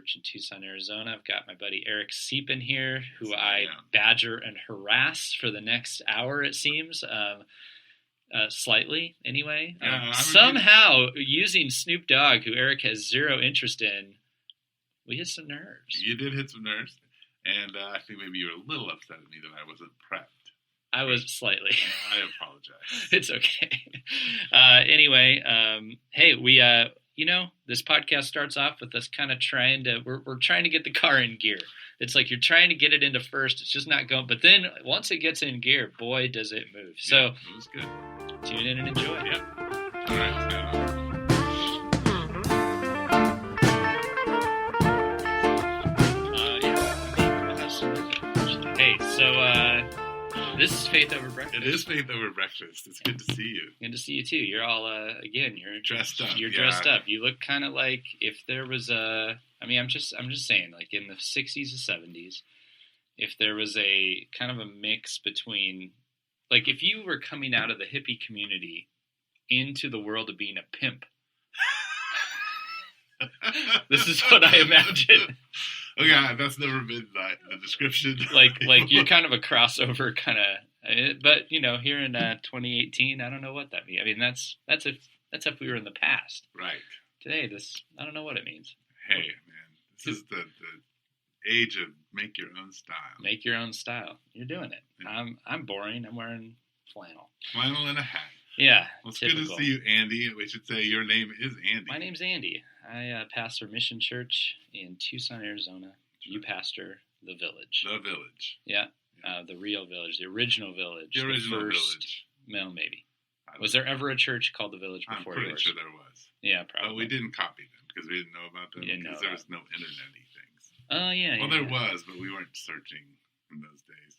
Church in Tucson, Arizona. I've got my buddy Eric Siepen here, who I badger and harass for the next hour, it seems. Slightly, anyway. Somehow, using Snoop Dogg, who Eric has zero interest in, we hit some nerves. You did hit some nerves, and I think maybe you were a little upset at me that I wasn't prepped. I was slightly. I apologize. It's okay. Anyway, hey, we, this podcast starts off with us kind of we're trying to get the car in gear. It's like you're trying to get it into first. It's just not going. But then once it gets in gear, boy, does it move. So it was good. Tune in and enjoy. Yep. All right, let's go. Hey, so this is Faith Over Breakfast. It is Faith Over Breakfast. It's good to see you. Good to see you too. You're all you're dressed up. You're dressed up. You look kind of like if there was I'm just saying, like in the 60s or 70s, if there was a kind of a mix between, like if you were coming out of the hippie community into the world of being a pimp. This is what I imagine. Oh yeah, that's never been the description. like you're kind of a crossover kind of, but here in 2018, I don't know what that means. I mean, that's if we were in the past. Right. Today, I don't know what it means. Hey man, this is the age of make your own style. Make your own style. You're doing it. Yeah. I'm boring. I'm wearing flannel. Flannel and a hat. Yeah. Well, it's good to see you, Andy. We should say your name is Andy. My name's Andy. I pastor Mission Church in Tucson, Arizona. You pastor the Village. The Village. Yeah. The real Village. The original Village. The original Village. Well, maybe. Was there ever a church called the Village before yours? I'm pretty sure there was. Yeah, probably. But we didn't copy them because we didn't know about them because there was no internet-y things. Oh, yeah. Well, there was, but we weren't searching in those days.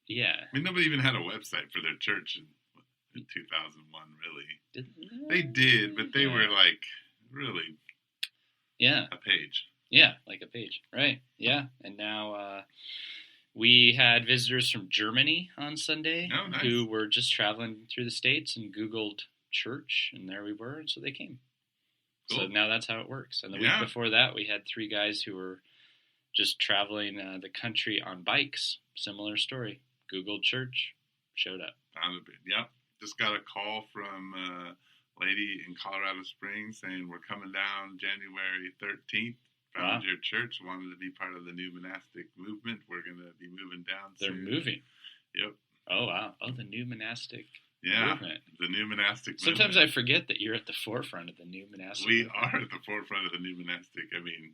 Yeah. I mean, nobody even had a website for their church in 2001, really. They did, but they were like, really... Yeah. A page. Yeah, like a page. Right. Yeah. And now we had visitors from Germany on Sunday who were just traveling through the States and Googled church, and there we were, and so they came. Cool. So now that's how it works. And the week before that, we had 3 guys who were just traveling the country on bikes. Similar story. Googled church, showed up. Yep. Just got a call from... lady in Colorado Springs saying we're coming down January 13th. Found your church, wanted to be part of the new monastic movement. We're going to be moving down soon. They're moving. Yep. Oh, wow. Oh, the new monastic movement. The new monastic Sometimes movement. I forget that you're at the forefront of the new monastic We movement. are at the forefront of the new monastic. I mean,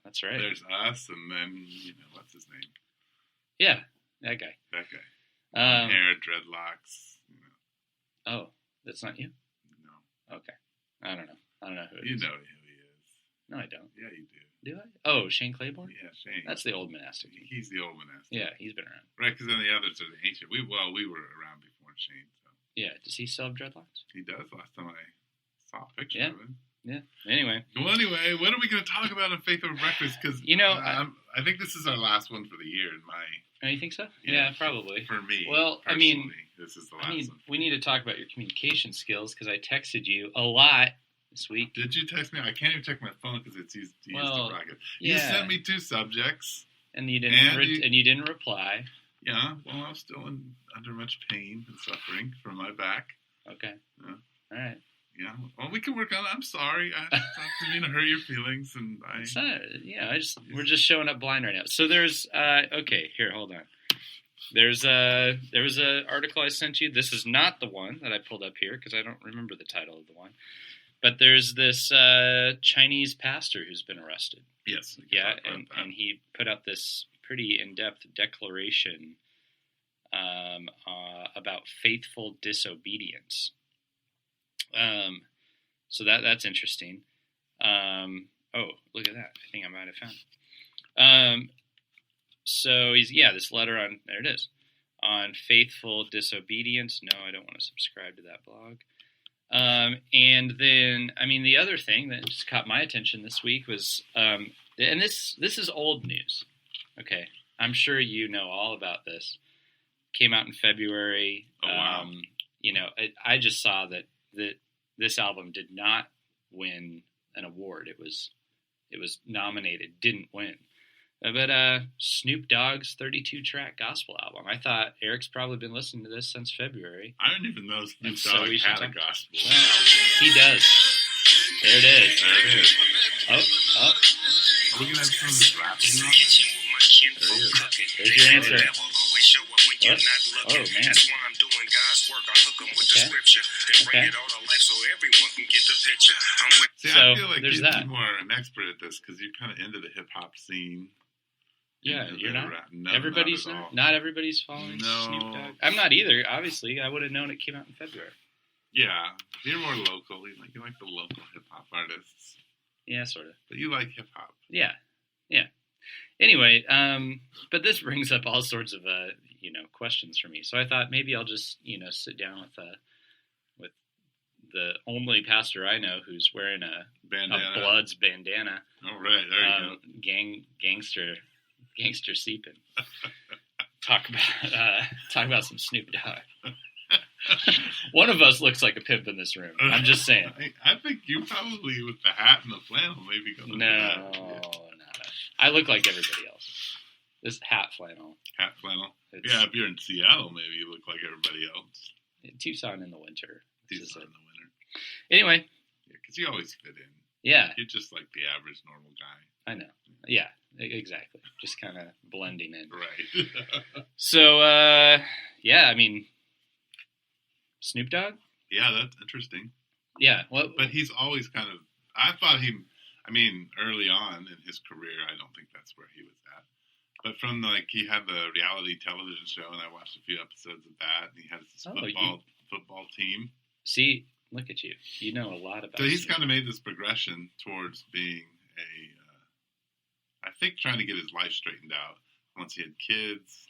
that's right. There's us, and then, what's his name? Yeah, that guy. Hair, dreadlocks. Oh, that's not you? Okay. I don't know who it is. You know who he is. No, I don't. Yeah, you do. Do I? Oh, Shane Claiborne? Yeah, Shane. That's the old monastic. He's the old monastic. Yeah, he's been around. Right, because then the others are the ancient. We were around before Shane. So. Yeah, does he still have dreadlocks? He does. Last time I saw a picture of him. Yeah. Anyway. Well, what are we going to talk about on Faith Over Breakfast? Because, I think this is our last one for the year in my... Oh, you think so? Yeah, probably. For me, well, I mean, this is the last one. We need to talk about your communication skills because I texted you a lot this week. Did you text me? I can't even check my phone because it's used to bracket. You sent me 2 subjects, and you didn't reply. Yeah, well, I'm still under much pain and suffering from my back. Okay. All right. Yeah. Well, we can work on it. I'm sorry. I didn't mean to hurt your feelings, and we're just showing up blind right now. So there's okay. Here, hold on. There was a article I sent you. This is not the one that I pulled up here because I don't remember the title of the one. But there's this Chinese pastor who's been arrested. Yes. Yeah, and he put out this pretty in-depth declaration about faithful disobedience. So that's interesting. Oh, look at that. I think I might have found it. So this letter on, there it is, on faithful disobedience. No, I don't want to subscribe to that blog. And then, the other thing that just caught my attention this week was, and this is old news. Okay. I'm sure you know all about this. Came out in February. Oh, wow. I just saw that this album did not win an award. It was it was nominated, didn't win. But Snoop Dogg's 32-track gospel album. I thought Eric's probably been listening to this since February. I didn't even know Snoop So Dogg we should had a talk- gospel. He does. There it is. There it is. Oh. Are we going to have some of this rapping on? There he is. There's your answer. What? Oh, man. Okay. Okay. See, So, I feel like there's you'd that. be more an expert at this because you're kind of into the hip-hop scene. Yeah, into you're the not? rap. No, Everybody's not. At all. not everybody's following No. Snoop Dogg. I'm not either, obviously. I would have known it came out in February. Yeah, you're more local. You like the local hip-hop artists. Yeah, sort of. But you like hip-hop. Yeah. Anyway, but this brings up all sorts of questions for me. So I thought maybe I'll just sit down with the only pastor I know who's wearing a Bloods bandana. Oh right, there you go. Gangster seeping. Talk about some Snoop Dogg. One of us looks like a pimp in this room. I'm just saying. I think you probably with the hat and the flannel maybe go. No. I look like everybody else. This hat flannel. Hat flannel. Yeah, if you're in Seattle, maybe you look like everybody else. Tucson in the winter. Tucson in the winter. Anyway. Yeah, because you always fit in. Yeah. You're just like the average normal guy. I know. Yeah, exactly. Just kind of blending in. Right. So, I mean, Snoop Dogg? Yeah, that's interesting. Yeah. Well, but he's always kind of, early on in his career, I don't think that's where he was at. But from he had the reality television show, and I watched a few episodes of that, and he has this football team. See, look at you. You know a lot about So he's kind of made this progression towards being I think trying to get his life straightened out once he had kids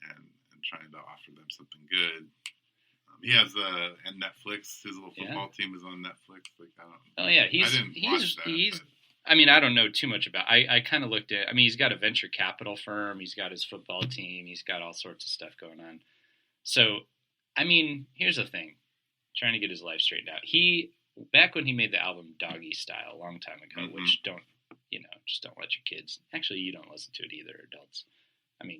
and trying to offer them something good. He has and Netflix. His little football team is on Netflix. Oh yeah, I didn't watch that. I don't know too much about. I kind of looked at. He's got a venture capital firm. He's got his football team. He's got all sorts of stuff going on. So, here's the thing: trying to get his life straightened out. Back when he made the album Doggy Style a long time ago, which just don't let your kids. Actually, you don't listen to it either, adults.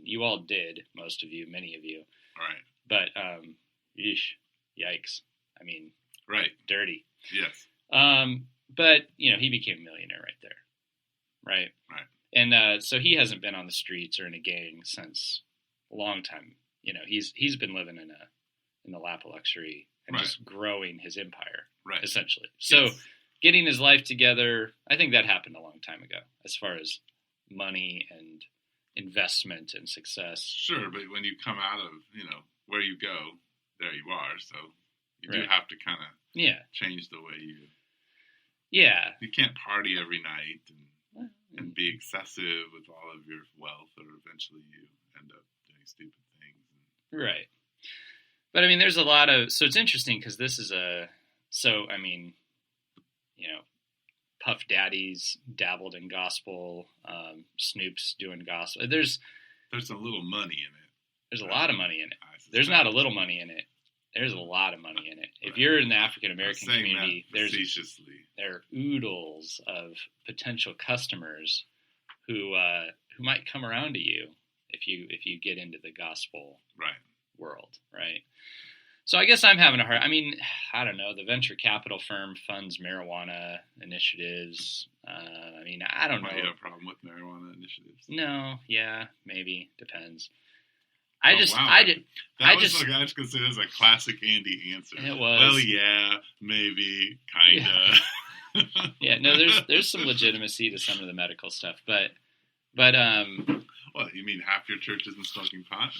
You all did, most of you, many of you. Right. But yikes. Right. Dirty. Yes. But, he became a millionaire right there. Right? Right. And so he hasn't been on the streets or in a gang since a long time. He's been living in the lap of luxury and just growing his empire, essentially. So getting his life together, I think that happened a long time ago as far as money and investment and success. Sure, but when you come out of, where you go, there you are. So you do have to kind of change the way you... Yeah. You can't party every night and be excessive with all of your wealth, or eventually you end up doing stupid things. Right. But there's a lot of... So it's interesting because this is Puff Daddy's dabbled in gospel. Snoop's doing gospel. There's a little money in it. There's a lot of money in it. There's not a little money in it. There's a lot of money in it. If you're in the African American community, there are oodles of potential customers who might come around to you if you get into the gospel world, right? So I guess I'm having a hard. I don't know. The venture capital firm funds marijuana initiatives. I don't know. You have a problem with marijuana initiatives? No. Yeah. Maybe. Depends. I was going to say that's a classic Andy answer. It was. Well, yeah, maybe, kinda. Yeah. No. There's some legitimacy to some of the medical stuff, but. What, you mean half your church isn't smoking pot?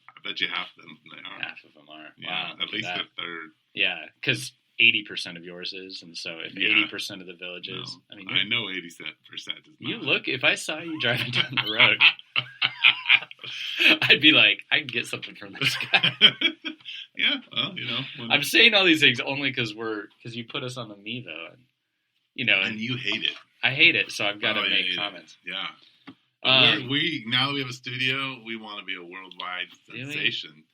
I bet you half of them are. Half of them are. Yeah, wow, at least a third. Yeah, because 80% of yours is, and so if 80% of the village is, I know 80% is not. You look, if I saw you driving down the road, I'd be like, I can get something from this guy. Yeah, well, I'm saying all these things only because you put us on the Mevo, and you hate it. I hate it, so I've got to make comments. Yeah. Now that we have a studio, we want to be a worldwide sensation.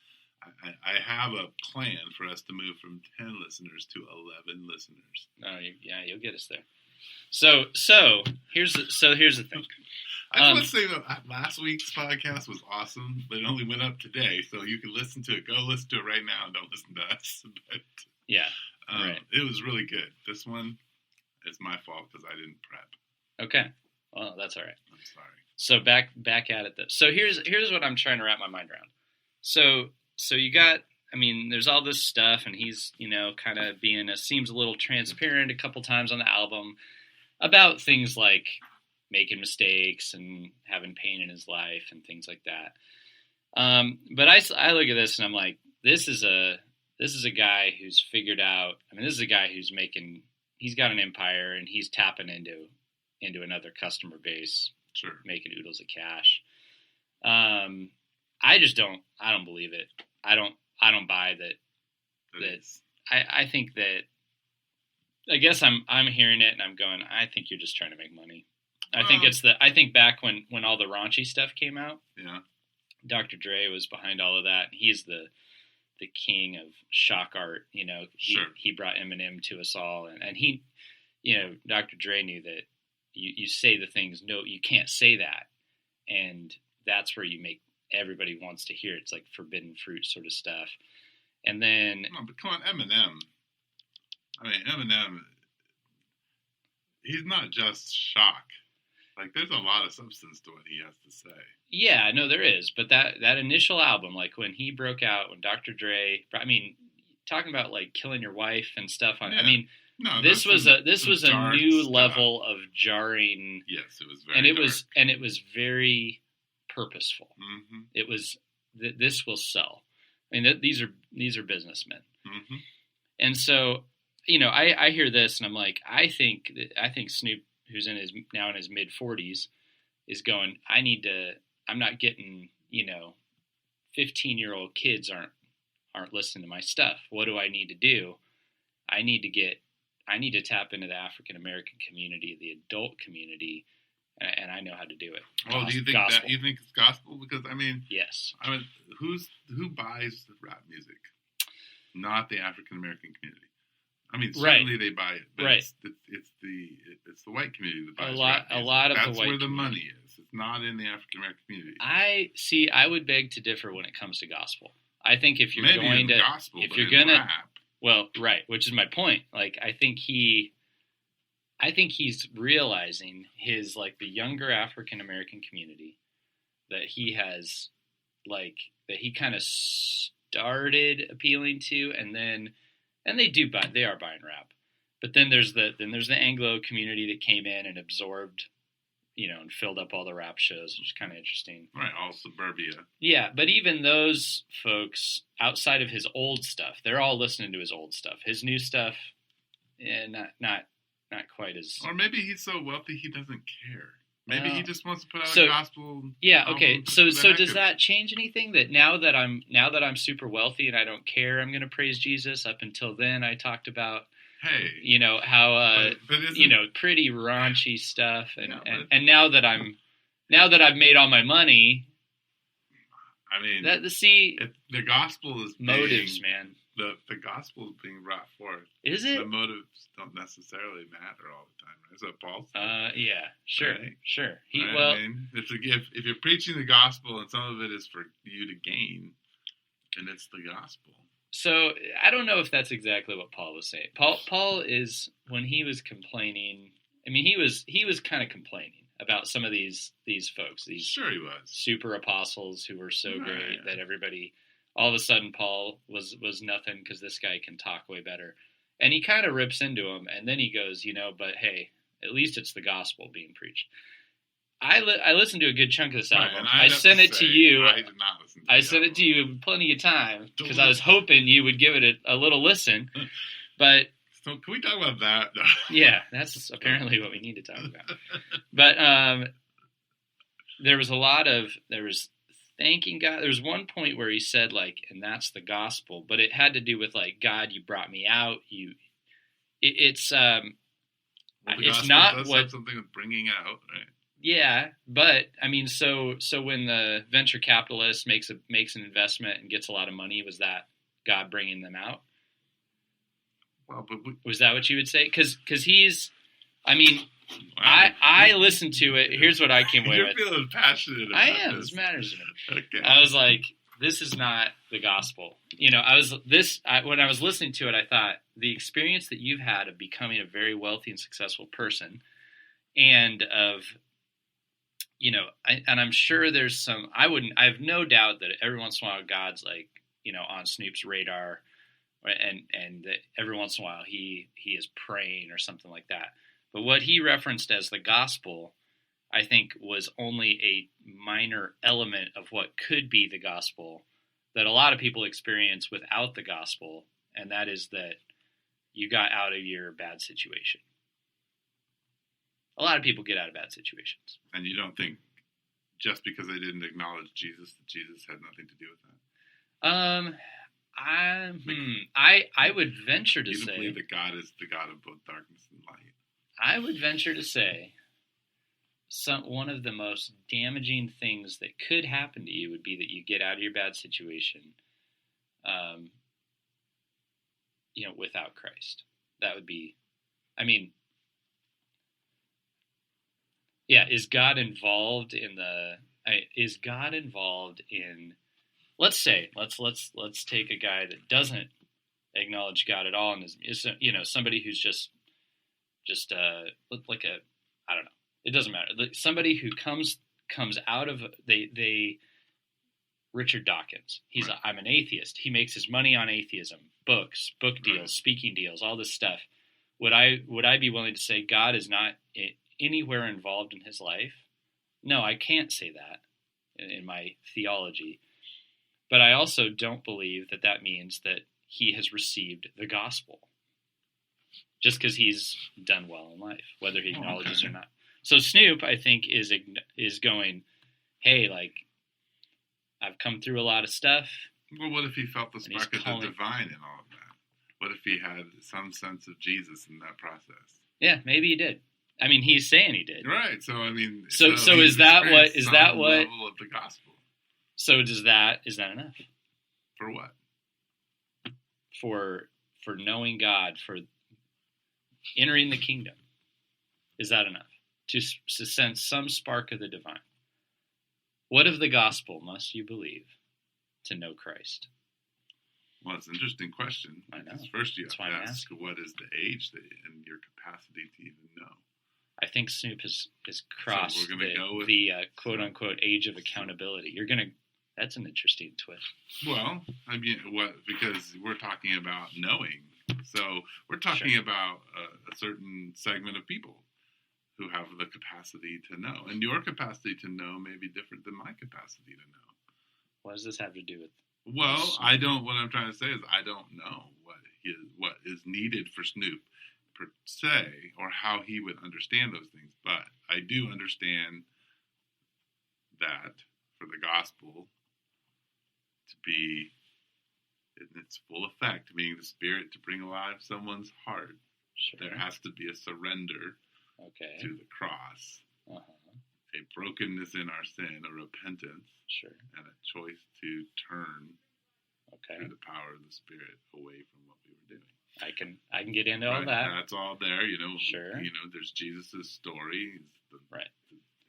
I have a plan for us to move from 10 listeners to 11 listeners. Oh, you'll get us there. So here's the thing. I just want to say that last week's podcast was awesome, but it only went up today, so you can listen to it. Go listen to it right now. Don't listen to us. But, yeah, right. It was really good. This one, it's my fault because I didn't prep. Okay, well, that's all right. I'm sorry. So back at it. So here's what I'm trying to wrap my mind around. So you got, I mean, there's all this stuff, and he's, kind of seems a little transparent a couple times on the album about things like making mistakes and having pain in his life and things like that. But I look at this and I'm like, this is a guy who's figured out. I mean, this is a guy who's he's got an empire and he's tapping into another customer base, sure, making oodles of cash. I don't believe it. I don't buy that. I think that. I guess I'm hearing it and I'm going, I think you're just trying to make money. I think back when all the raunchy stuff came out, yeah, Dr. Dre was behind all of that. He's the king of shock art. Sure. He brought Eminem to us all, and he, Dr. Dre knew that you say the things, no, you can't say that, and that's where you make everybody wants to hear. It's like forbidden fruit sort of stuff, and then no, but come on, Eminem. I mean, Eminem. He's not just shock. Like, there's a lot of substance to what he has to say. Yeah, no, there is. But that initial album, like when he broke out, when Dr. Dre, I mean, talking about like killing your wife and stuff. Yeah. I mean, no, this was a new stuff. Level of jarring. Yes, it was very and it was very purposeful. Mm-hmm. It was this will sell. I mean, these are businessmen, mm-hmm. and so I hear this and I'm like, I think Snoop, who's now in his mid 40s, is going, I'm not getting, 15-year-old kids aren't listening to my stuff. What do I need to do? I need to tap into the African American community, the adult community, and I know how to do it. Well, do you think gospel. You think it's gospel? Because yes. Who buys the rap music? Not the African American community. Certainly they buy it, but right. it's the white community that buys a lot of that's the white where the community. money is. It's not in the African American community. I would beg to differ when it comes to gospel. I think if you're maybe going to gospel, if but you're gonna rap. Well, right, which is my point. Like I think he's realizing his like the younger African American community that he has that he kind of started appealing to, and they are buying rap, but then there's the Anglo community that came in and absorbed, and filled up all the rap shows, which is kind of interesting. Right, all suburbia. Yeah, but even those folks outside of his old stuff, they're all listening to his old stuff. His new stuff, not quite as. Or maybe he's so wealthy he doesn't care. Maybe he just wants to put out a gospel. Yeah. Okay. So does that change anything? That now that I'm super wealthy and I don't care, I'm going to praise Jesus. Up until then, I talked about, how pretty raunchy stuff, and now that I've made all my money. The gospel is motives, man. The gospel is being brought forth. Is it? The motives don't necessarily matter all the time, right? Is that Paul said? Yeah, sure, right? Sure. If you're preaching the gospel and some of it is for you to gain, then it's the gospel. So I don't know if that's exactly what Paul was saying. Paul is, when he was complaining. I mean, he was kind of complaining about some of these folks. Sure, he was super apostles who were so great that everybody. All of a sudden, Paul was nothing because this guy can talk way better. And he kind of rips into him, and then he goes, but hey, at least it's the gospel being preached. I listened to a good chunk of this album. I sent it to you. I did not listen to it. I sent it to you plenty of time because I was hoping you would give it a little listen. But so can we talk about that? No. Yeah, that's apparently what we need to talk about. But there was thanking God. There was one point where he said and that's the gospel, but it had to do with God, you brought me out. It's not what something with bringing out, right? Yeah, but so when the venture capitalist makes an investment and gets a lot of money, was that God bringing them out? Well, but was that what you would say? Because he's I mean, Wow. I listened to it. Here's what I came away You're with. feeling passionate about I am. this. This matters to me. Okay. I was like, this is not the gospel. When I was listening to it, I thought the experience that you've had of becoming a very wealthy and successful person, and of, and I'm sure there's some. I have no doubt that every once in a while God's like, on Snoop's radar, and that every once in a while he is praying or something like that. But what he referenced as the gospel, I think, was only a minor element of what could be the gospel that a lot of people experience without the gospel, and that is that you got out of your bad situation. A lot of people get out of bad situations. And you don't think just because they didn't acknowledge Jesus that Jesus had nothing to do with that? I would venture to you don't say believe that God is the God of both darkness and light. I would venture to say one of the most damaging things that could happen to you would be that you get out of your bad situation, without Christ. That would be, is God involved in let's take a guy that doesn't acknowledge God at all and is somebody who's just like I don't know. It doesn't matter. Somebody who comes out of Richard Dawkins. I'm an atheist. He makes his money on atheism, book deals, speaking deals, all this stuff. Would I be willing to say God is not anywhere involved in his life? No, I can't say that in my theology. But I also don't believe that means that he has received the gospel just because he's done well in life, whether he acknowledges or not. So Snoop, I think, is going, hey, like, I've come through a lot of stuff. Well, what if he felt the spark of the divine in all of that? What if he had some sense of Jesus in that process? Yeah, maybe he did. I mean, he's saying he did. Right. So so is that what level of the gospel? So is that enough? For what? For knowing God, for entering the kingdom. Is that enough to sense some spark of the divine? What of the gospel must you believe to know Christ? Well, it's an interesting question. I know. First, you have to ask what is the age and your capacity to even know. I think Snoop has crossed the quote-unquote age of accountability. That's an interesting twist. Well, because we're talking about knowing. So we're talking about a certain segment of people who have the capacity to know. And your capacity to know may be different than my capacity to know. What does this have to do with? Well, what I'm trying to say is I don't know what is needed for Snoop per se, or how he would understand those things. But I do understand that for the gospel to be in its full effect, meaning the Spirit to bring alive someone's heart, there has to be a surrender to the cross, a brokenness in our sin, a repentance, and a choice to turn through the power of the Spirit away from what we were doing. I can get into all that. That's all there, Sure. There's Jesus' story,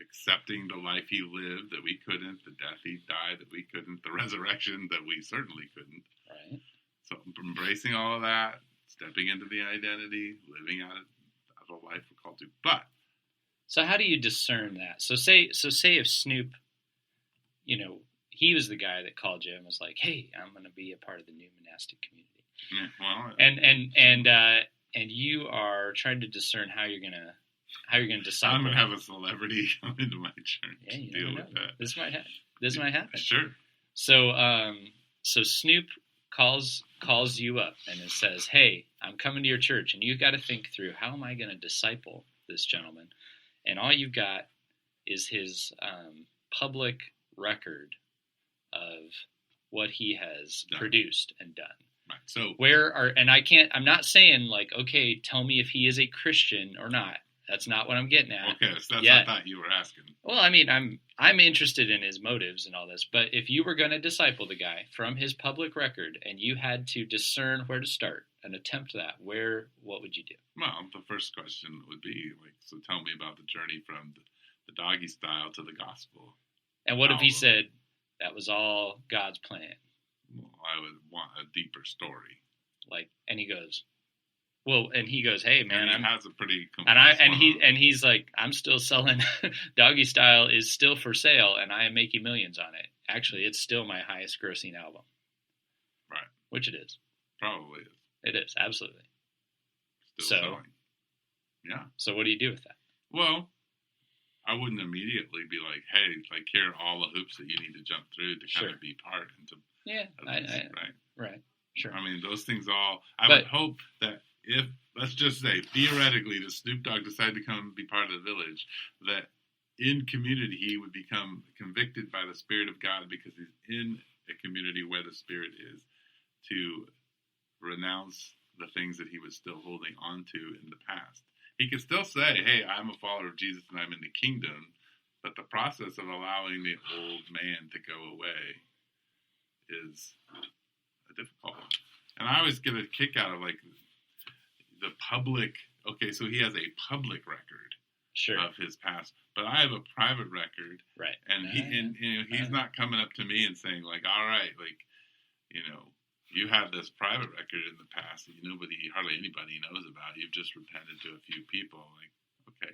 accepting the life he lived that we couldn't, the death he died that we couldn't, the resurrection that we certainly couldn't. Right. So embracing all of that, stepping into the identity, living out of a life we're called to. But so how do you discern that? So say if Snoop, he was the guy that called you and was like, "Hey, I'm going to be a part of the new monastic community." Yeah, well, and you are trying to discern how you're going to decide. I'm going to have a celebrity come into my church to deal with that. This might happen. Sure. So Snoop calls you up and it says, "Hey, I'm coming to your church, and you've got to think through, how am I going to disciple this gentleman?" And all you've got is his public record of what he has produced and done. Right. So I'm not saying like, okay, tell me if he is a Christian or not. That's not what I'm getting at. Okay, so that's what I thought you were asking. Well, I mean, I'm interested in his motives and all this, but if you were going to disciple the guy from his public record and you had to discern where to start and attempt that, what would you do? Well, the first question would be like, so tell me about the journey from the doggy style to the gospel. And what if he album. said that was all God's plan? Well, I would want a deeper story. Like, and he goes, well, and he goes, hey man, and he has a pretty and he's like, I'm still selling. Doggy Style is still for sale, and I am making millions on it. Actually, it's still my highest grossing album. Right. Which it is. Probably is. It is, absolutely. Still selling. Yeah. So what do you do with that? Well, I wouldn't immediately be like, hey, like, here are all the hoops that you need to jump through to kind of be part into. Yeah. Right. Sure. I mean, those things all. I would hope that if, let's just say, theoretically, the Snoop Dogg decided to come and be part of the Village, that in community he would become convicted by the Spirit of God because he's in a community where the Spirit is, to renounce the things that he was still holding on to in the past. He could still say, hey, I'm a follower of Jesus and I'm in the kingdom, but the process of allowing the old man to go away is a difficult one. And I always get a kick out of like the public. Okay, so he has a public record of his past, but I have a private record, right? And he's not coming up to me and saying like, all right, like, you have this private record in the past that hardly anybody knows about. You've just repented to a few people. Like, okay,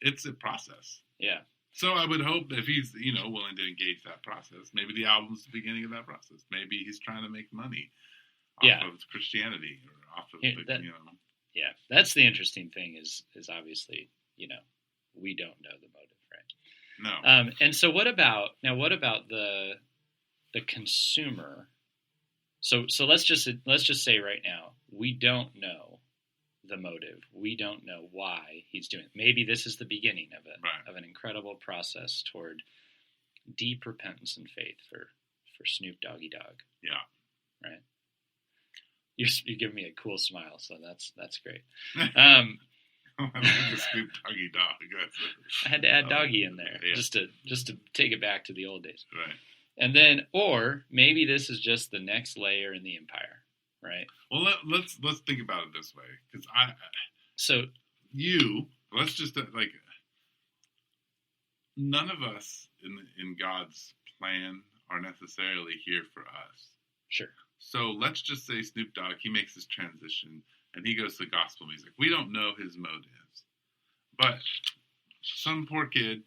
it's a process. Yeah. So I would hope if he's, willing to engage that process, maybe the album's the beginning of that process. Maybe he's trying to make money off of Christianity or off of Yeah, that's the interesting thing is obviously, we don't know the motive, right? No. And so what about the consumer? So let's just say right now, we don't know the motive. We don't know why he's doing it. Maybe this is the beginning of an incredible process toward deep repentance and faith for Snoop Doggy Dogg. Yeah. Right. You're giving me a cool smile, so that's great. I like the Snoop Doggy Dogg. I had to add doggy in there just to take it back to the old days. Right. And then, or maybe this is just the next layer in the empire, right? Well, let's think about it this way, because let's just like, none of us in God's plan are necessarily here for us. Sure. So let's just say Snoop Dogg, he makes this transition and he goes to gospel music. We don't know his motives, but some poor kid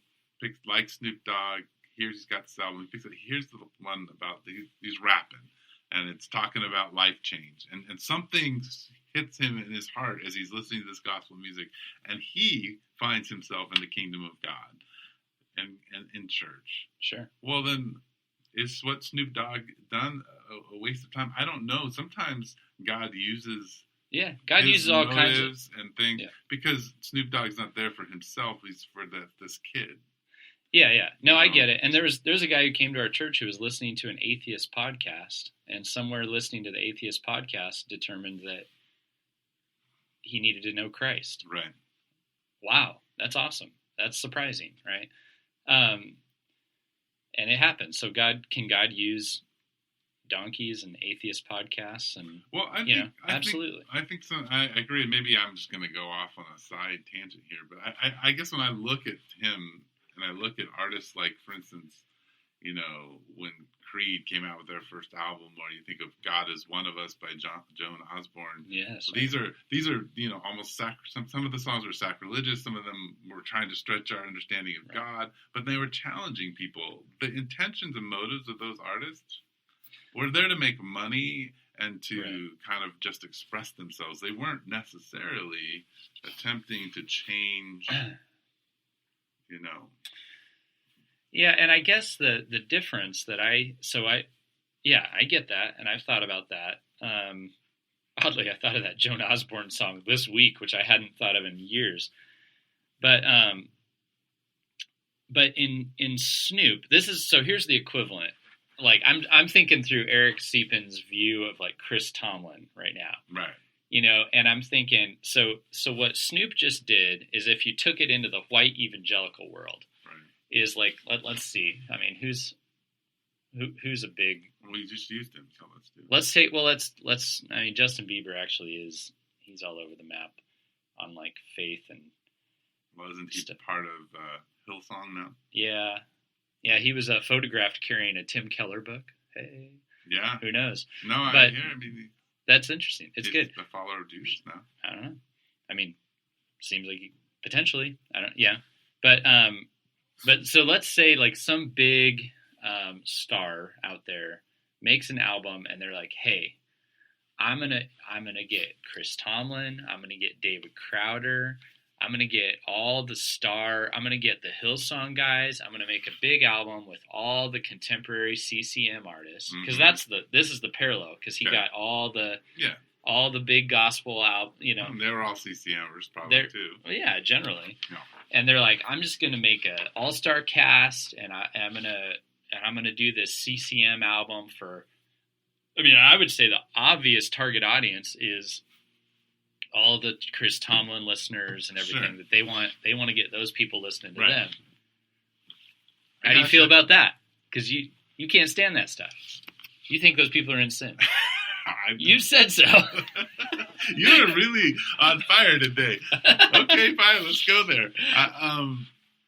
likes Snoop Dogg. He's got this album. Here's the one about he's rapping, and it's talking about life change, and something hits him in his heart as he's listening to this gospel music, and he finds himself in the kingdom of God, and in church. Sure. Well, then, is what Snoop Dogg done a waste of time? I don't know. Sometimes God uses. Yeah, God uses all kinds of and things because Snoop Dogg's not there for himself; he's for this kid. Yeah. No, I get it. And there's a guy who came to our church who was listening to an atheist podcast, and somewhere listening to the atheist podcast determined that he needed to know Christ. Right. Wow, that's awesome. That's surprising, right? And it happens. So God use donkeys and atheist podcasts, and absolutely. I think so. I agree. Maybe I'm just going to go off on a side tangent here, but I guess when I look at him. And I look at artists like, for instance, when Creed came out with their first album, or you think of "God Is One of Us" by Joan Osborne. Yes. These are almost some of the songs were sacrilegious. Some of them were trying to stretch our understanding of God, but they were challenging people. The intentions and motives of those artists were there to make money and to kind of just express themselves. They weren't necessarily attempting to change. Yeah, and I guess the difference that I get that, and I've thought about that. Oddly, I thought of that Joan Osborne song this week, which I hadn't thought of in years. But in Snoop, here's the equivalent. Like I'm thinking through Eric Siepin's view of like Chris Tomlin right now. Right. And I'm thinking, so what Snoop just did is, if you took it into the white evangelical world, is like, let's see. I mean, who's a big? We just used him, so let's do it. Let's say, let's. I mean, Justin Bieber actually is. he's all over the map on like faith and Wasn't he stuff. part of Hillsong now? Yeah, he was photographed carrying a Tim Keller book. Hey, Yeah. who knows? No, I But hear. I mean, that's interesting. It's good. The follower of Jesus now. I don't know. I mean, seems like potentially. I don't. Yeah, but so let's say like some big star out there makes an album, and they're like, hey, I'm gonna get Chris Tomlin. I'm gonna get David Crowder. I'm gonna get all the I'm gonna get the Hillsong guys. I'm gonna make a big album with all the contemporary CCM artists, because this is the parallel, because he got all the big gospel out. You know, they were all CCMers probably too. Yeah, generally. No. And they're like, I'm just gonna make an all-star cast, and I'm gonna do this CCM album for. I mean, I would say the obvious target audience is all the Chris Tomlin listeners and everything, that they want to get those people listening to them. How do you feel about that? Because you can't stand that stuff. You think those people are in sin. You said so. You're really on fire today. Okay, fine, let's go there.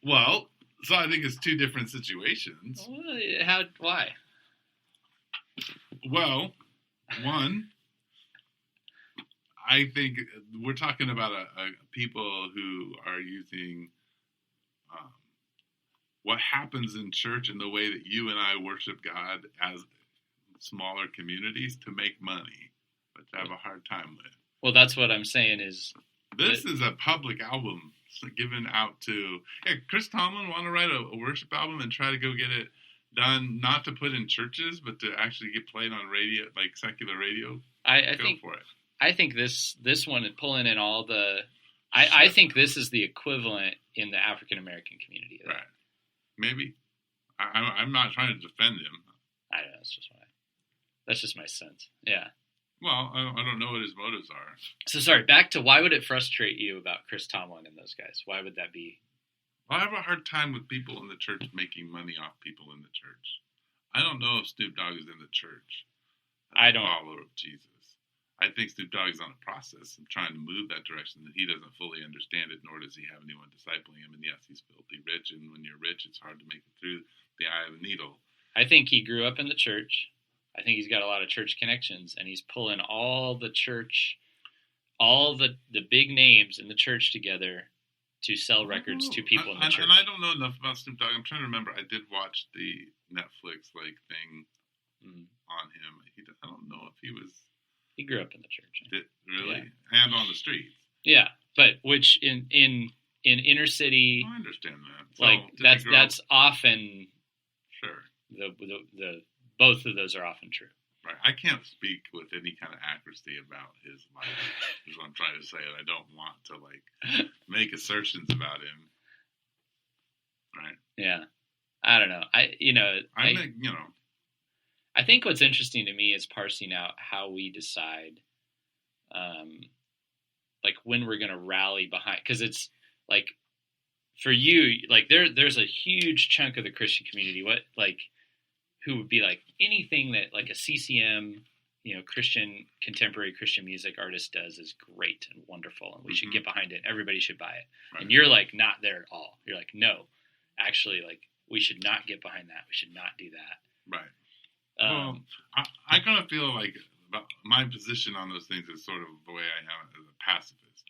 Well, so I think it's two different situations. Why? Well, one, I think we're talking about a people who are using what happens in church and the way that you and I worship God as smaller communities to make money, which I have a hard time with. Well, that's what I'm saying is... This is a public album given out to... Yeah, Chris Tomlin want to write a worship album and try to go get it done, not to put in churches, but to actually get played on radio, like secular radio. I think for it. I think this one is pulling in all the. I think this is the equivalent in the African American community. Right. Maybe. I'm not trying to defend him. I don't know. That's just my sense. Yeah. Well, I don't know what his motives are. So sorry. Back to why would it frustrate you about Chris Tomlin and those guys? Why would that be? Well, I have a hard time with people in the church making money off people in the church. I don't know if Snoop Dogg is in the church. I don't. Follower of Jesus. I think Snoop Dogg is on a process of trying to move that direction that he doesn't fully understand it, nor does he have anyone discipling him. And yes, he's filthy rich, and when you're rich, it's hard to make it through the eye of a needle. I think he grew up in the church. I think he's got a lot of church connections, and he's pulling all the church, all the big names in the church together to sell records to people in the church. And I don't know enough about Snoop Dogg. I'm trying to remember. I did watch the Netflix thing on him. I don't know if he was. He grew up in the church. Really? Yeah. And on the streets. Yeah, but which in inner city. I understand that. So that's often. Sure. The both of those are often true. Right. I can't speak with any kind of accuracy about his life. Is what I'm trying to say. And I don't want to make assertions about him. Right. Yeah. I don't know. I think what's interesting to me is parsing out how we decide, when we're going to rally behind, because it's like for you, there's a huge chunk of the Christian community. Who would be anything that a CCM, Christian, contemporary Christian music artist does is great and wonderful, and we should get behind it. Everybody should buy it. Right. And you're not there at all. You're no, actually, we should not get behind that. We should not do that. Right. Well, I kind of feel about my position on those things is sort of the way I am as a pacifist.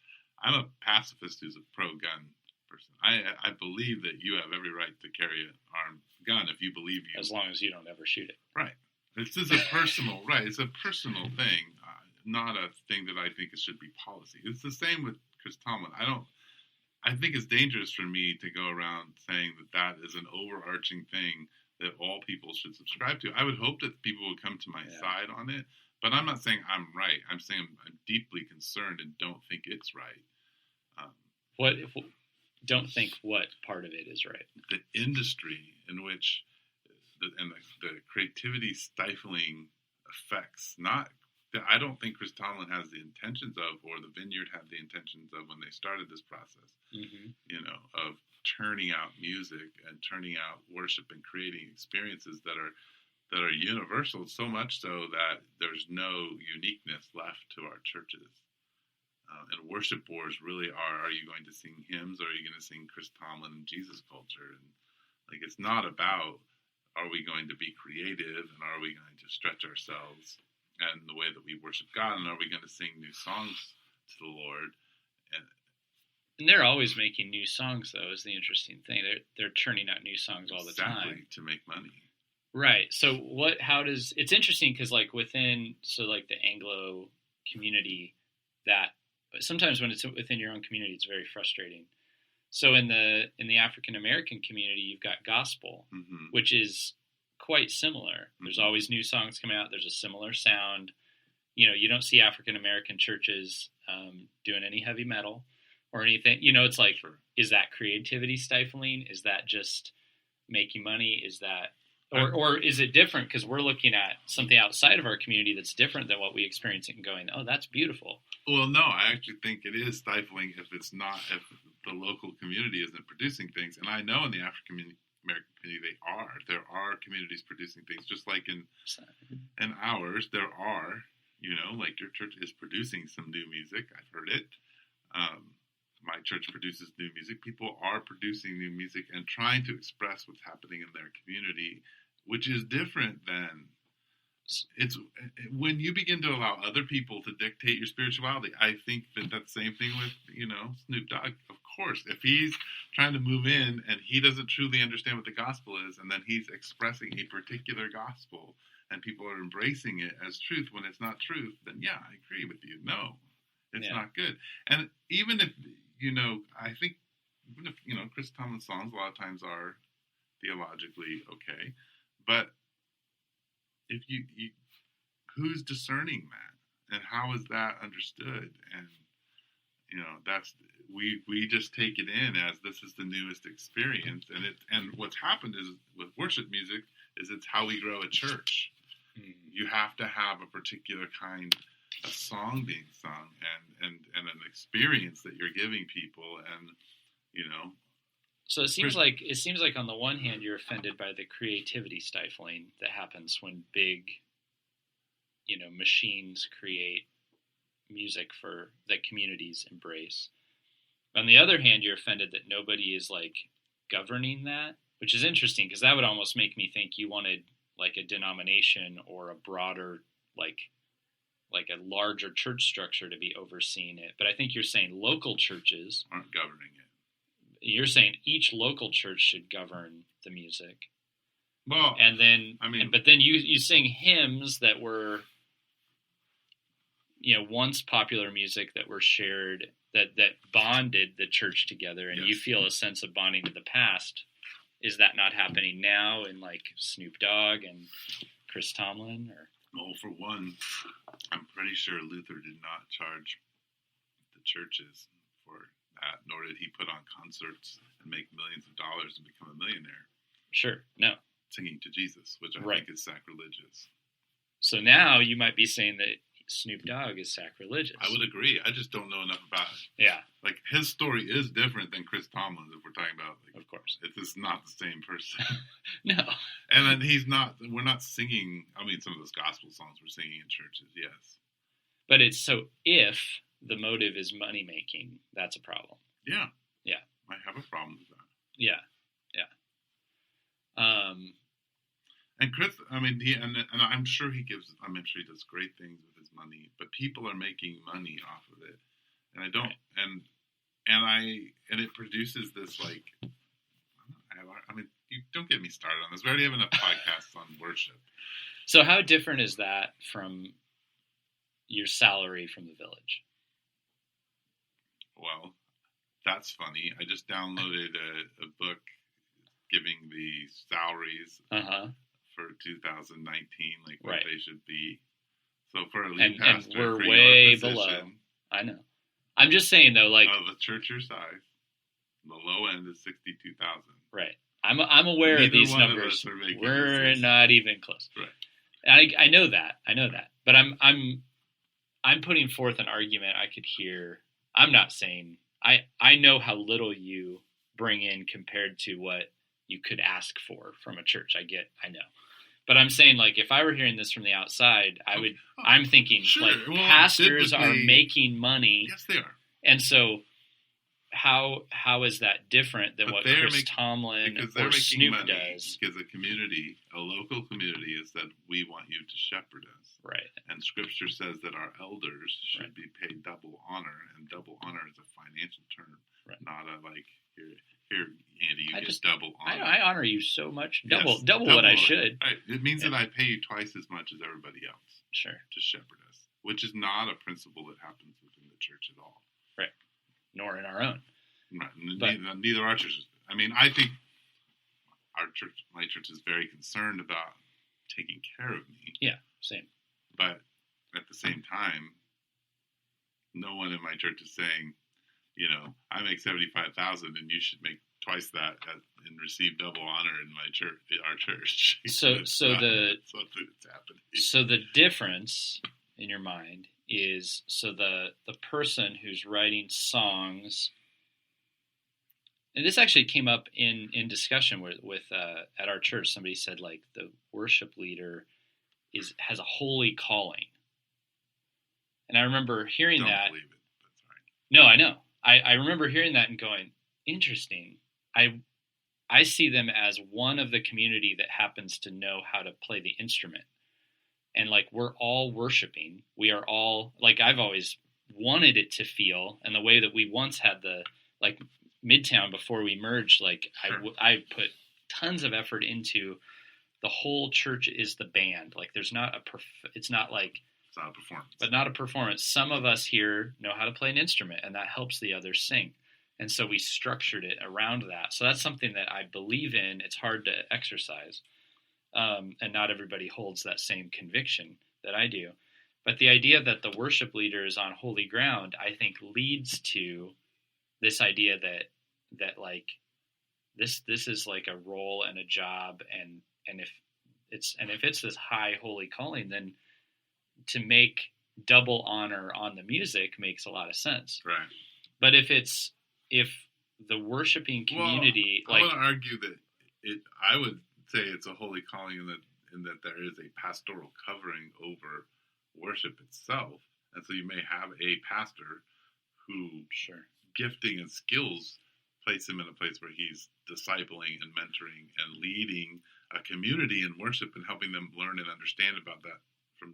I'm a pacifist who's a pro-gun person. I believe that you have every right to carry an armed gun if you believe you. As long as you don't ever shoot it. Right. This is a personal, right. It's a personal thing, not a thing that I think it should be policy. It's the same with Chris Tomlin. I think it's dangerous for me to go around saying that is an overarching thing that all people should subscribe to. I would hope that people would come to my side on it, but I'm not saying I'm right. I'm saying I'm deeply concerned and don't think it's right. Don't think what part of it is right? The industry in which the creativity stifling effects, I don't think Chris Tomlin has the intentions of, or the Vineyard had the intentions of when they started this process, of turning out music and turning out worship and creating experiences that are universal, so much so that there's no uniqueness left to our churches. And worship wars really are you going to sing hymns or are you going to sing Chris Tomlin and Jesus culture? And like, it's not about, are we going to be creative and are we going to stretch ourselves and the way that we worship God, and are we going to sing new songs to the Lord? And they're always making new songs, though, is the interesting thing. They're churning out new songs all the time to make money. Right. So it's interesting because like like the Anglo community, that sometimes when it's within your own community, it's very frustrating. So in the African American community, you've got gospel, mm-hmm. which is quite similar. There's mm-hmm. always new songs coming out. There's a similar sound. You don't see African American churches doing any heavy metal or anything. It's like, sure. Is that creativity stifling? Is that just making money? Is that, or is it different because we're looking at something outside of our community that's different than what we experience and going, oh, that's beautiful? Well, no, I actually think it is stifling if the local community isn't producing things. And I know in the African American community there are communities producing things, just like in ours there are. Like your church is producing some new music. I've heard it. My church produces new music. People are producing new music and trying to express what's happening in their community, which is different than it's when you begin to allow other people to dictate your spirituality. I think that's the same thing with, Snoop Dogg. Of course, if he's trying to move in and he doesn't truly understand what the gospel is, and then he's expressing a particular gospel and people are embracing it as truth when it's not truth, then yeah, I agree with you. No, it's not good. And even if, I think, even if, Chris Tomlin's songs a lot of times are theologically okay, but if you who's discerning that, and how is that understood? And that's we just take it in as this is the newest experience, and what's happened is with worship music is it's how we grow a church. Mm-hmm. You have to have a particular kind of song being sung and an experience that you're giving people, and So it seems like on the one hand you're offended by the creativity stifling that happens when big, machines create music that communities embrace. On the other hand, you're offended that nobody is like governing that, which is interesting because that would almost make me think you wanted like a denomination or a broader like a larger church structure to be overseeing it. But I think you're saying local churches aren't governing it. You're saying each local church should govern the music. Well, and then but then you sing hymns that were once popular music that were shared that bonded the church together, and yes. You feel a sense of bonding to the past. Is that not happening now in like Snoop Dogg and Chris Tomlin? Or well, for one, I'm pretty sure Luther did not charge the churches for that, nor did he put on concerts and make millions of dollars and become a millionaire. Sure, no. Singing to Jesus, which I think is sacrilegious. So now you might be saying that Snoop Dogg is sacrilegious. I would agree. I just don't know enough about it. Yeah. Like, his story is different than Chris Tomlin's, if we're talking about, like, of course. It's not the same person. No. And then we're not singing, some of those gospel songs we're singing in churches, yes. But if the motive is money making, that's a problem. Yeah. Yeah. I have a problem with that. Yeah. Yeah. And Chris, I'm sure he does great things with his money, but people are making money off of it. And I don't, right. and it produces this, like, you don't get me started on this. We already have enough podcasts on worship. So how different is that from your salary from the Village? Well, that's funny. I just downloaded a book giving the salaries for 2019, like what they should be. So for a lead pastor, and we're way below. I know. I'm just saying though, like the church your size, the low end is 62,000. Right. I'm aware of these numbers. We're not even close. Right. I know that. But I'm putting forth an argument I could hear. I'm not saying I know how little you bring in compared to what you could ask for from a church. I know. But I'm saying, like, if I were hearing this from the outside, I'm thinking, sure. like, Well, pastors are making money. Yes, they are. And so how is that different than what Chris Tomlin or Snoop does? Because a local community has said, we want you to shepherd us. Right. And Scripture says that our elders should be paid double honor, and double honor is a financial term, not a like, here, Andy, you get double honor. I honor you so much. Double what I should. Right. It means that I pay you twice as much as everybody else. Sure. To shepherd us, which is not a principle that happens within the church at all. Right. Nor in our own. Right. Neither our churches. I mean, I think my church is very concerned about taking care of me. Yeah, same. But at the same time, no one in my church is saying, I make $75,000 and you should make twice that and receive double honor in our church. That's something that's happening. So the difference in your mind is, so the person who's writing songs, and this actually came up in discussion with at our church. Somebody said, like, the worship leader has a holy calling, and I remember hearing that. Believe it. That's right. No, I know. I remember hearing that and going, interesting. I see them as one of the community that happens to know how to play the instrument. And, like, we're all worshiping. We are all, like, I've always wanted it to feel, and the way that we once had the, like, Midtown before we merged, like, sure. I put tons of effort into the whole church is the band. Like, there's not it's not like, it's not a performance. But not a performance. Some of us here know how to play an instrument, and that helps the others sing. And so we structured it around that. So that's something that I believe in. It's hard to exercise. And not everybody holds that same conviction that I do. But the idea that the worship leader is on holy ground, I think, leads to this idea that like this is like a role and a job, and if it's this high holy calling, then to make double honor on the music makes a lot of sense. Right. But if the worshiping community, I want to argue that I would say it's a holy calling in that there is a pastoral covering over worship itself, and so you may have a pastor who gifting and skills place him in a place where he's discipling and mentoring and leading a community in worship and helping them learn and understand about that from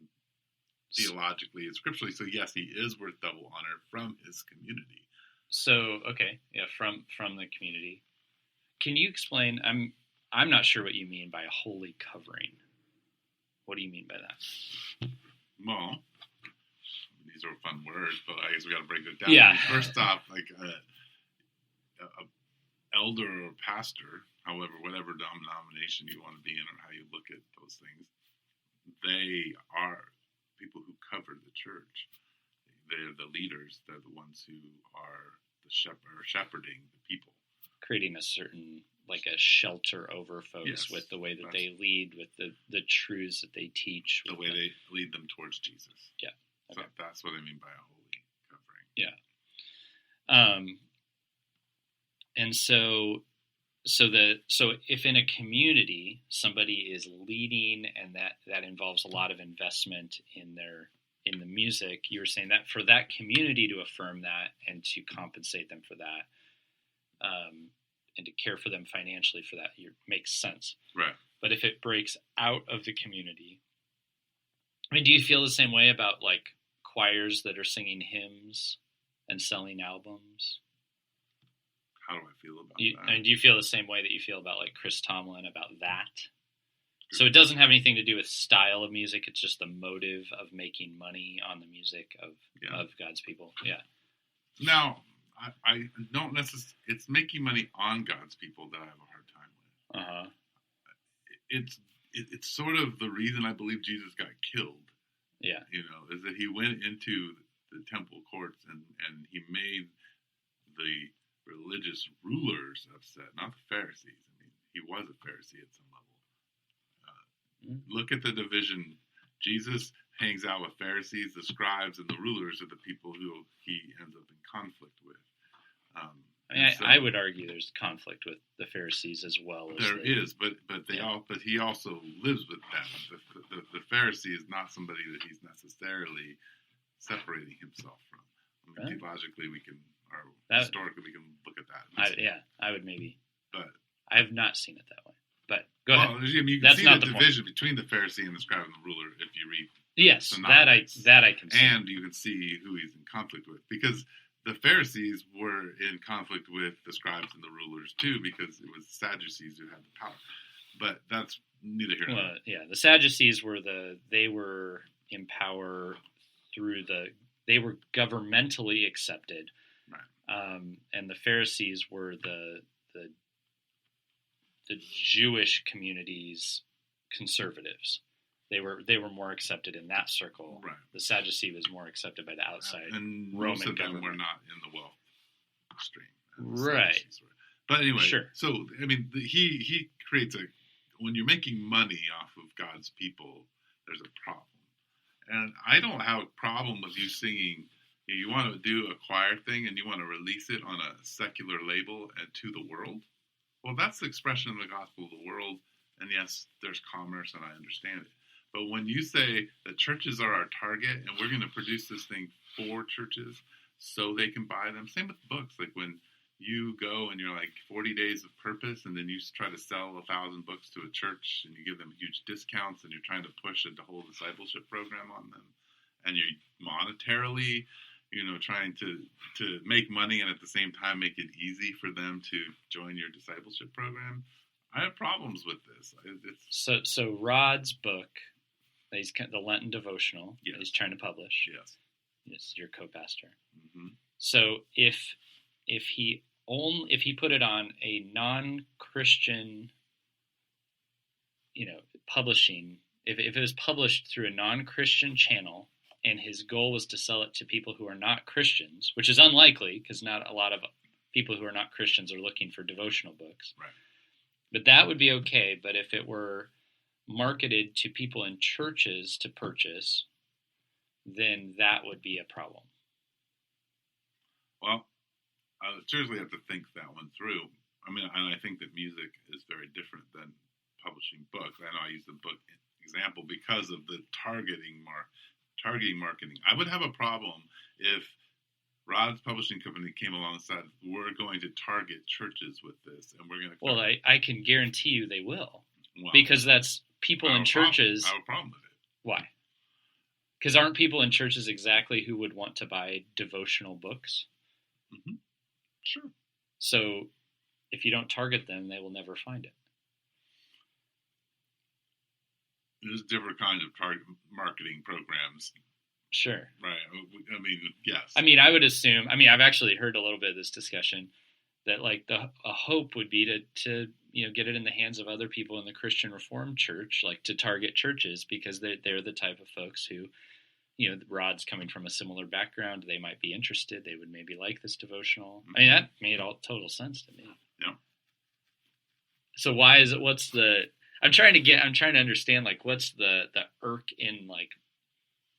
theologically and scripturally. So yes, he is worth double honor from his community. So from the community. Can you explain? I'm not sure what you mean by a holy covering. What do you mean by that? Well, these are fun words, but I guess we got to break it down. Yeah. First off, like a elder or pastor, however, whatever denomination you want to be in or how you look at those things, they are people who cover the church. They're the leaders. They're the ones who are shepherding the people. Creating a certain, like, a shelter over folks with the way that they lead, with the truths that they teach. The way they lead them towards Jesus. Yeah. Okay. So that's what I mean by a holy covering. Yeah. And so if in a community somebody is leading and that involves a lot of investment in the music, you were saying that for that community to affirm that and to compensate them for that, and to care for them financially for that, makes sense. Right. But if it breaks out of the community, I mean, do you feel the same way about, like, choirs that are singing hymns and selling albums? How do I feel about that? And do you feel the same way that you feel about, like, Chris Tomlin about that? So it doesn't have anything to do with style of music. It's just the motive of making money on the music of God's people. Yeah. Now, I don't necessarily. It's making money on God's people that I have a hard time with. Uh-huh. It's sort of the reason I believe Jesus got killed. Yeah. Is that he went into the temple courts and he made the religious rulers upset, not the Pharisees. I mean, he was a Pharisee at some level. Look at the division. Jesus hangs out with Pharisees, the scribes, and the rulers are the people who he ends up in conflict with. I would argue there's conflict with the Pharisees as well. There is, but But but he also lives with them. The Pharisee is not somebody that he's necessarily separating himself from. I mean, theologically, historically, we can look at that. I would maybe. But I have not seen it that way. But go ahead. You can see the division between the Pharisee and the scribe and the ruler if you read. Yes, that I can see. And you can see who he's in conflict with, because the Pharisees were in conflict with the scribes and the rulers too, because it was the Sadducees who had the power. But that's neither here nor there. Yeah, the Sadducees were they were in power they were governmentally accepted, right. And the Pharisees were the Jewish community's conservatives. They were more accepted in that circle. Right. The Sadducee was more accepted by the outside and Roman most of them government. were not in the wealth stream. Right. But anyway, sure. So I mean, he creates when you're making money off of God's people, there's a problem. And I don't have a problem with you singing. You want to do a choir thing and you want to release it on a secular label and to the world. Well, that's the expression of the gospel of the world. And yes, there's commerce, and I understand it. But when you say that churches are our target and we're going to produce this thing for churches so they can buy them, same with books. Like when you go and you're like 40 days of purpose, and then you try to sell 1,000 books to a church and you give them huge discounts and you're trying to push a whole discipleship program on them, and you're monetarily, trying to make money and at the same time make it easy for them to join your discipleship program. I have problems with this. So Rod's book, the Lenten devotional, yes. he's trying to publish. Yes, is your co-pastor. Mm-hmm. So if he put it on a non-Christian, publishing, if it was published through a non-Christian channel, and his goal was to sell it to people who are not Christians, which is unlikely because not a lot of people who are not Christians are looking for devotional books. Right. But that would be okay. But if it were marketed to people in churches to purchase, then that would be a problem. Well, I seriously have to think that one through. I mean, and I think that music is very different than publishing books. I know I use the book example because of the targeting marketing. I would have a problem if Rod's publishing company came along and said, we're going to target churches with this, and we're going to... Well, I can guarantee you they will. Well, because that's people in churches... I have a problem with it. Why? Because aren't people in churches exactly who would want to buy devotional books? Mm-hmm. Sure. So if you don't target them, they will never find it. There's different kinds of target marketing programs. Sure. Right. I mean, yes. I mean, I would assume, I've actually heard a little bit of this discussion that like a hope would be to get it in the hands of other people in the Christian Reformed Church, like to target churches, because they're the type of folks who, Rod's coming from a similar background. They might be interested. They would maybe like this devotional. Mm-hmm. I mean, that made all total sense to me. Yeah. So why is it, I'm trying to understand, like, what's the irk in, like,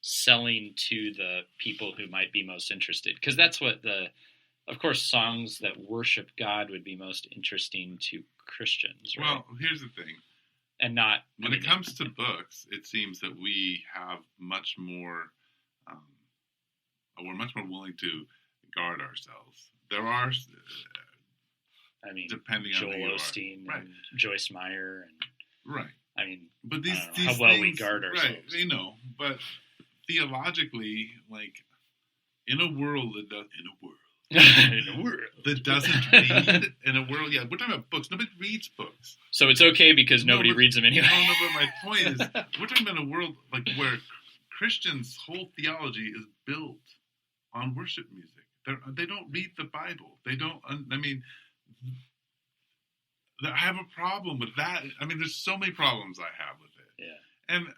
selling to the people who might be most interested? Because that's what of course, songs that worship God would be most interesting to Christians, right? Well, here's the thing. And not... When it comes to books, it seems that we have much more... we're much more willing to guard ourselves. There are... depending Joel on who Osteen, right. And Joyce Meyer, and... Right. I mean, but these how well things, we guard ourselves. Right, but theologically, like, in a world that doesn't read, in a world, yeah, we're talking about books. Nobody reads books. So it's okay because nobody reads them anyway. No, but my point is, we're talking about a world like where Christians' whole theology is built on worship music. They don't read the Bible. They don't, I have a problem with that. There's so many problems I have with it. Yeah. And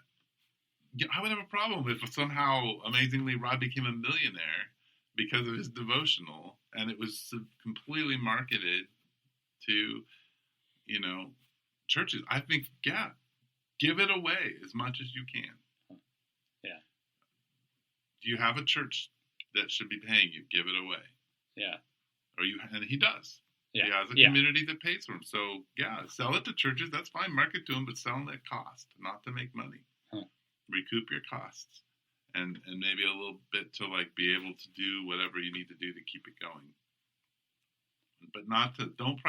I would have a problem if somehow, amazingly, Rod became a millionaire because of his devotional, and it was completely marketed to, churches. I think, yeah, give it away as much as you can. Yeah. Do you have a church that should be paying you? Give it away. Yeah. And he does. He has a community that pays for him. So, yeah, sell it to churches. That's fine. Market to them, but sell them at cost, not to make money. Recoup your costs. And maybe a little bit to, like, be able to do whatever you need to do to keep it going. But not to, don't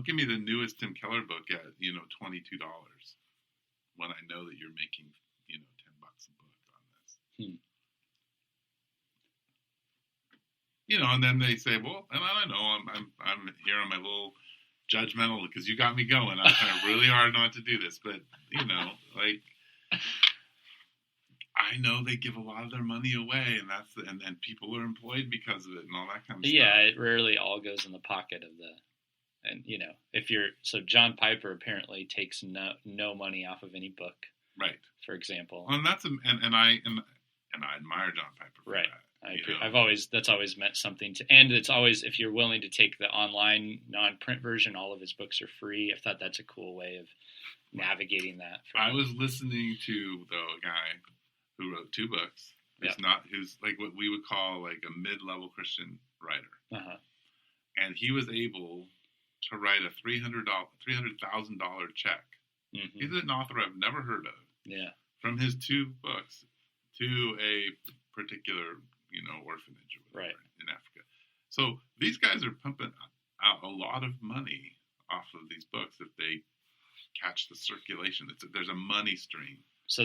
give me the newest Tim Keller book at, $22 when I know that you're making, $10 a book on this. And then they say, well, and I don't know, I'm here on my little judgmental because you got me going. I'm trying really hard not to do this, but like, I know they give a lot of their money away, and and people are employed because of it and all that kind of stuff. Yeah, it rarely all goes in the pocket of and so John Piper apparently takes no money off of any book, right? For example, and that's and I admire John Piper for right. that. That's always meant something and it's always, if you're willing to take the online non-print version, all of his books are free. I thought that's a cool way of navigating that. I was listening to a guy who wrote 2 books. Who's like what we would call like a mid-level Christian writer, and he was able to write a $300,000 check. Mm-hmm. He's an author I've never heard of. Yeah, from his 2 books to a particular orphanage or whatever in Africa. So these guys are pumping out a lot of money off of these books if they catch the circulation. There's a money stream. So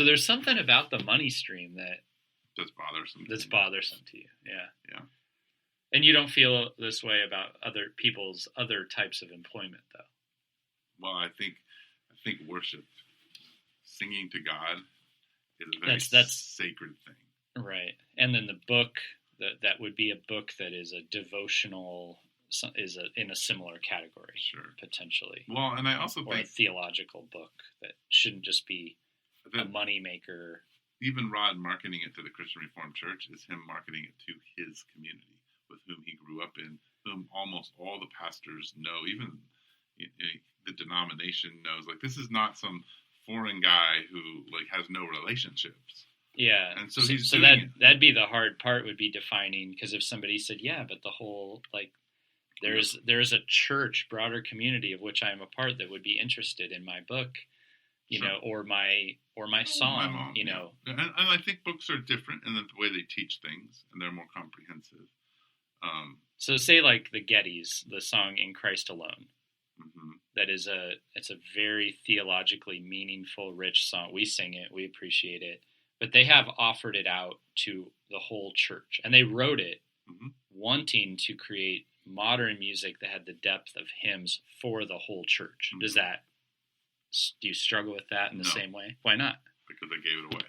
there's something about the money stream that's bothersome. That's bothersome to you. Yeah. Yeah. And you don't feel this way about other people's other types of employment, though. Well, I think worship, singing to God, is a very sacred thing. Right. And then the book, that would be a book that is a devotional, in a similar category. Sure. Potentially. Well, and I also think a theological book that shouldn't just be a money maker. Even Rod marketing it to the Christian Reformed Church is him marketing it to his community with whom he grew up in, whom almost all the pastors know, even the denomination knows. Like, this is not some foreign guy who like has no relationships. Yeah, and so that'd be the hard part, would be defining, because if somebody said, yeah, but the whole, like, there's a church, broader community of which I am a part that would be interested in my book, or my song, And I think books are different in the way they teach things, and they're more comprehensive. So say like the Gettys, the song "In Christ Alone." Mm-hmm. That is it's a very theologically meaningful, rich song. We sing it, we appreciate it, but they have offered it out to the whole church, and they wrote it wanting to create modern music that had the depth of hymns for the whole church. Mm-hmm. Do you struggle with that in the same way? Why not? Because they gave it away.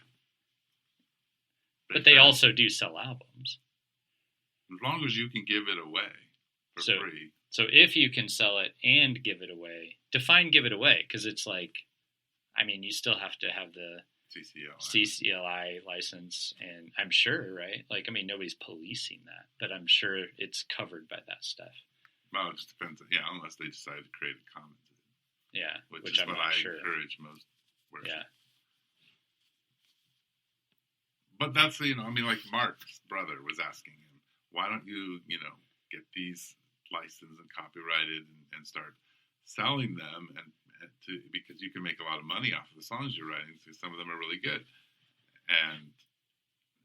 But they also do sell albums. As long as you can give it away for free. So if you can sell it and give it away, define give it away, because it's like, I mean, you still have to have the CCLI license, and I'm sure, right? Like, I mean, nobody's policing that, but I'm sure it's covered by that stuff. Well, it just depends. Yeah, unless they decide to create a commons. Yeah, which is what I encourage most worship. Yeah. But that's, like Mark's brother was asking him, why don't you, get these licensed and copyrighted and start selling them because you can make a lot of money off of the songs you're writing. So some of them are really good. And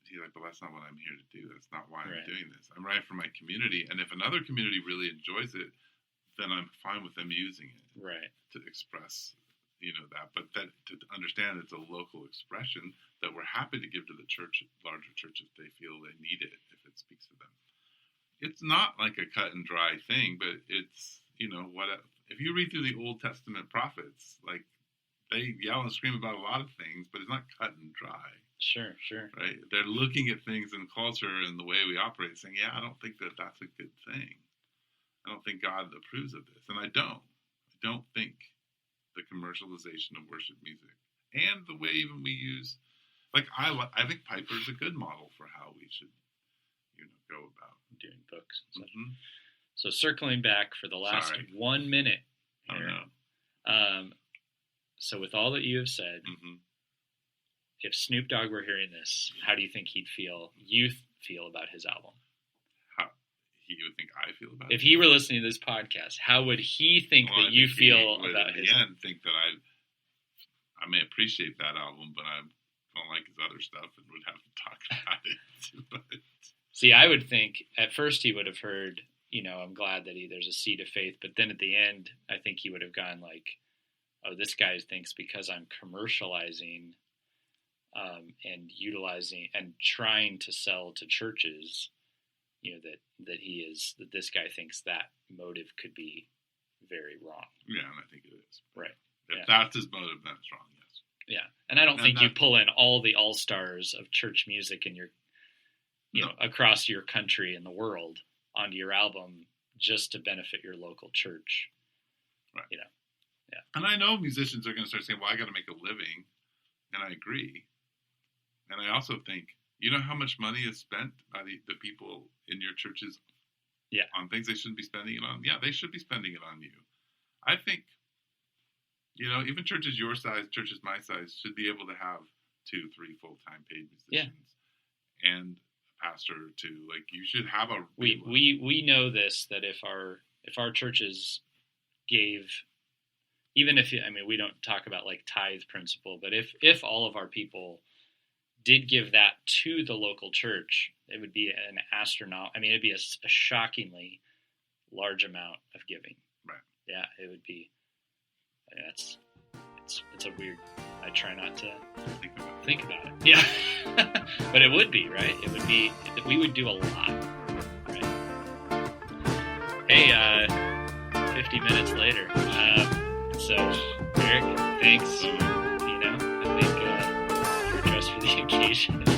he's like, but that's not what I'm here to do. That's not why I'm doing this. I'm writing for my community. And if another community really enjoys it, then I'm fine with them using it. Right. To express, that. But that to understand it's a local expression that we're happy to give to the church, larger church, if they feel they need it, if it speaks to them. It's not like a cut and dry thing, but it's, if you read through the Old Testament prophets, like, they yell and scream about a lot of things, but it's not cut and dry. Sure. Right? They're looking at things in culture and the way we operate, saying, yeah, I don't think that's a good thing. I don't think God approves of this. And I don't think the commercialization of worship music and the way even we use, like, I think Piper's a good model for how we should, go about doing books. Mm-hmm. So circling back for the last 1 minute here. Oh, no. So with all that you have said, if Snoop Dogg were hearing this, how do you think you'd feel about his album? he would think I feel about it? If he were listening to this podcast, how would he think that you feel about his? In the end, think that I may appreciate that album, but I don't like his other stuff and would have to talk about it. But see, I would think at first he would have heard, I'm glad that there's a seed of faith, but then at the end, I think he would have gone like, oh, this guy thinks because I'm commercializing and utilizing and trying to sell to churches, that this guy thinks that motive could be very wrong. Yeah, and I think it is. Right. If that's his motive, then it's wrong, yes. Yeah. And I don't think you pull in all the all-stars of church music in across your country and the world onto your album just to benefit your local church. Right. Yeah. And I know musicians are going to start saying, well, I got to make a living. And I agree. And I also think, you know how much money is spent by the people in your churches on things they shouldn't be spending it on? Yeah, they should be spending it on you. I think, even churches your size, churches my size, should be able to have 2, 3 full-time paid musicians and a pastor or 2. Like, you should have a... We know this, that if our churches gave... Even if, we don't talk about like tithe principle, but if all of our people did give that to the local church, it would be an astronaut. It'd be a shockingly large amount of giving. Right. Yeah, it would be. It's a weird. I try not to think about it. Yeah, but it would be, right. It would be. We would do a lot. Right. Hey, 50 minutes later. So, Eric, thanks. I think you're dressed for the occasion.